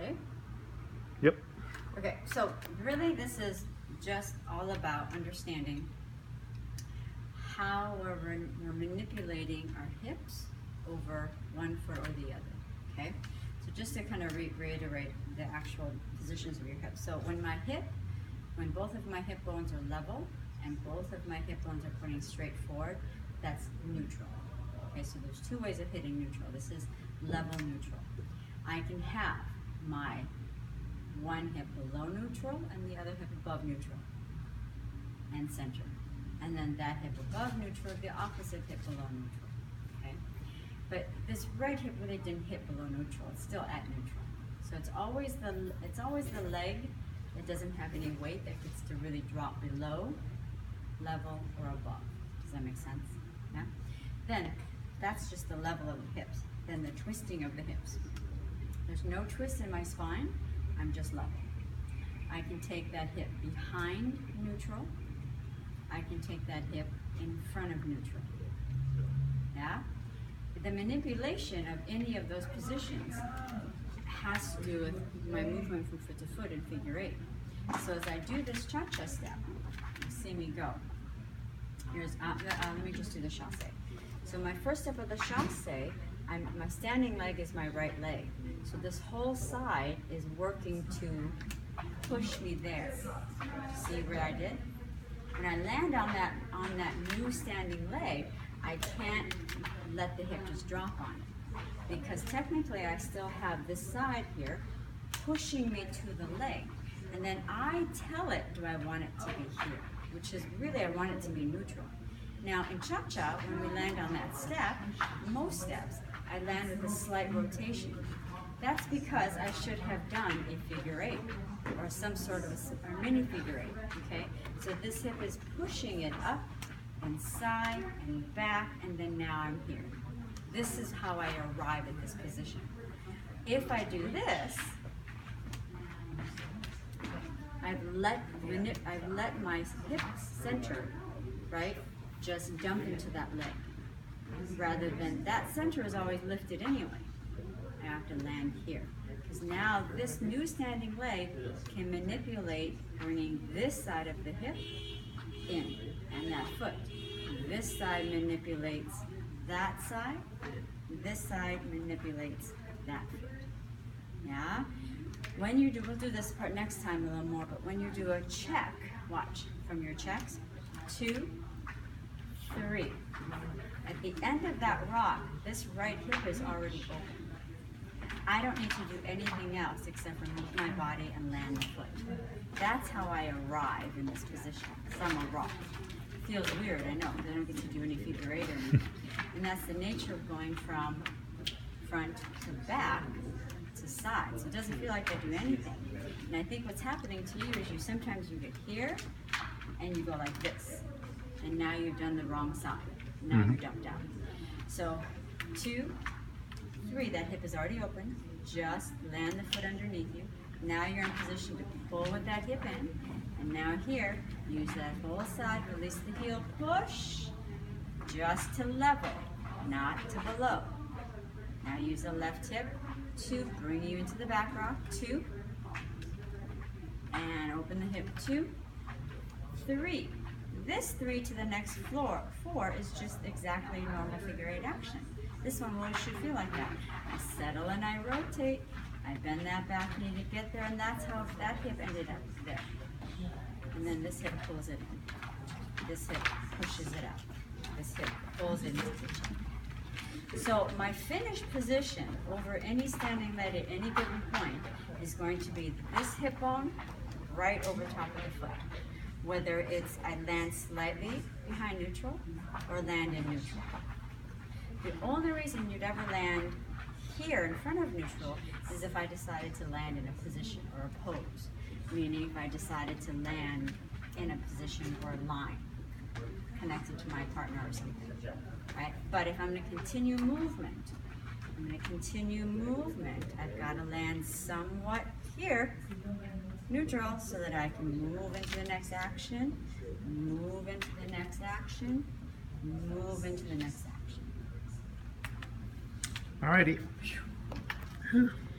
eh? Yep. Okay, so really this is just all about understanding how we're manipulating our hips over one foot or the other, okay? So just to kind of reiterate the actual positions of your hips. So when both of my hip bones are level and both of my hip bones are pointing straight forward, that's neutral. Okay, so there's two ways of hitting neutral. This is level neutral. I can have my one hip below neutral and the other hip above neutral and center. And then that hip above neutral, the opposite hip below neutral, okay? But this right hip really didn't hit below neutral, it's still at neutral. So it's always the leg that doesn't have any weight that gets to really drop below, level, or above. Does that make sense? Yeah? Then, that's just the level of the hips. Then the twisting of the hips. There's no twist in my spine, I'm just level. I can take that hip behind neutral. I can take that hip in front of neutral. Yeah? The manipulation of any of those positions has to do with my movement from foot to foot in figure 8. So as I do this cha-cha step, you see me go. Here's, let me just do the chasse. So my first step of the chasse, my standing leg is my right leg. So this whole side is working to push me there. See what I did? When I land on that new standing leg, I can't let the hip just drop on it. Because technically I still have this side here pushing me to the leg. And then I tell it, do I want it to be here? Which is really, I want it to be neutral. Now in cha-cha, when we land on that step, most steps, I land with a slight rotation. That's because I should have done a figure 8 or some sort of a mini figure 8, okay? So this hip is pushing it up and side and back, and then now I'm here. This is how I arrive at this position. If I do this, I've let my hip center, right, just dump into that leg. Rather than, that center is always lifted anyway. I have to land here. Because now this new standing leg can manipulate bringing this side of the hip in and that foot. This side manipulates that side. This side manipulates that foot. Yeah? When you do, we'll do this part next time a little more, but when you do a check, watch, from your checks, 2, 3. At the end of that rock, this right hip is already open. I don't need to do anything else except for move my body and land the foot. That's how I arrive in this position from a rock. It feels weird, I know, because I don't get to do any figure 8 or anything. And that's the nature of going from front to back to side. So it doesn't feel like I do anything. And I think what's happening to you is sometimes you get here and you go like this. And now you've done the wrong side. Now you're dumped down. So 2, 3, that hip is already open. Just land the foot underneath you. Now you're in position to pull with that hip in. And now here, use that whole side, release the heel, push, just to level, not to below. Now use the left hip to bring you into the back rock, 2, and open the hip, 2, 3. This 3 to the next floor, 4 is just exactly normal figure 8 action. This one really should feel like that. I settle and I rotate, I bend that back knee to get there, and that's how that hip ended up there. And then this hip pulls it in. This hip pushes it out. This hip pulls it into the chin. So my finished position over any standing leg at any given point is going to be this hip bone right over top of the foot. Whether it's I land slightly behind neutral or land in neutral. The only reason you'd ever land here in front of neutral is if I decided to land in a position or a pose. Meaning if I decided to land in a position or a line connected to my partner or something. Right? But if I'm going to continue movement, I've got to land somewhat here, neutral, so that I can move into the next action, move into the next action, move into the next action. Alrighty.